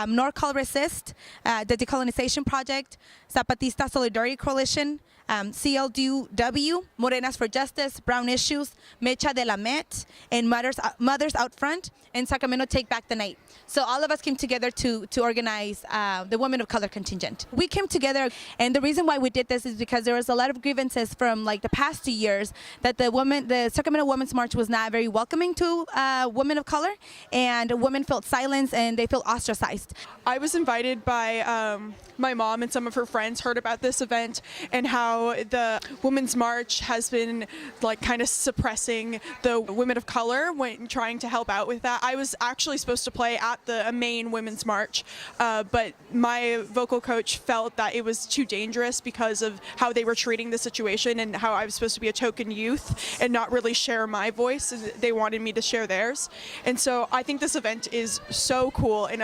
NorCal Resist, the Decolonization Project, Zapatista Solidarity Coalition, CLDW, Morenas for Justice, Brown Issues, Mecha de la Met, and Mothers Out Front, and Sacramento Take Back the Night. So all of us came together to organize the Women of Color Contingent. We came together, and the reason why we did this is because there was a lot of grievances from like the past 2 years that the Sacramento Women's March was not very welcoming to women of color, and women felt silenced and they felt ostracized. I was invited by my mom and some of her friends, heard about this event and how the Women's March has been like kind of suppressing the women of color when trying to help out with that. I was actually supposed to play at the main Women's March, but my vocal coach felt that it was too dangerous because of how they were treating the situation and how I was supposed to be a token youth and not really share my voice. They wanted me to share theirs. And so I think this event is so cool and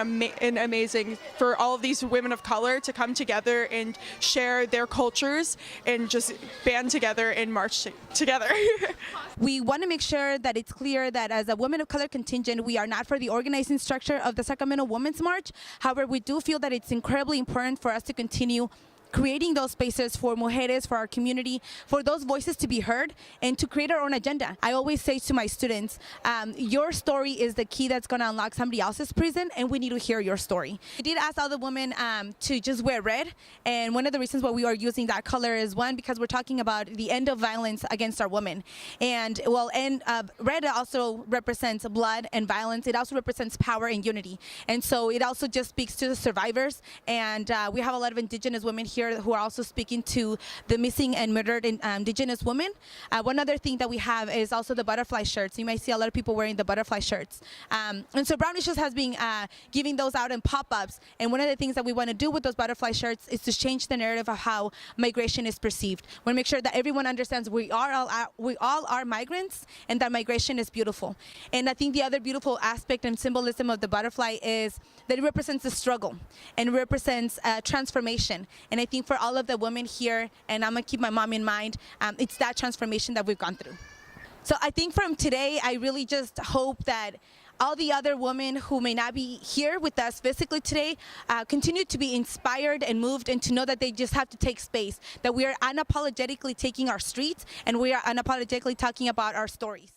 amazing for all of these women of color to come together and share their cultures and just band together and march together. We want to make sure that it's clear that as a Women of Color contingent, we are not for the organizing structure of the Sacramento Women's March. However, we do feel that it's incredibly important for us to continue creating those spaces for mujeres, for our community, for those voices to be heard, and to create our own agenda. I always say to my students, your story is the key that's going to unlock somebody else's prison, and we need to hear your story. I did ask all the women to just wear red, and one of the reasons why we are using that color is, one, because we're talking about the end of violence against our women. And red also represents blood and violence. It also represents power and unity. And so it also just speaks to the survivors, and we have a lot of indigenous women here who are also speaking to the missing and murdered indigenous women. One other thing that we have is also the butterfly shirts. You might see a lot of people wearing the butterfly shirts. And so Brown Issues has been giving those out in pop-ups. And one of the things that we want to do with those butterfly shirts is to change the narrative of how migration is perceived. We want to make sure that everyone understands we all are migrants and that migration is beautiful. And I think the other beautiful aspect and symbolism of the butterfly is that it represents the struggle and represents transformation. And I think for all of the women here, and I'm going to keep my mom in mind, it's that transformation that we've gone through. So I think from today, I really just hope that all the other women who may not be here with us physically today continue to be inspired and moved, and to know that they just have to take space, that we are unapologetically taking our streets, and we are unapologetically talking about our stories.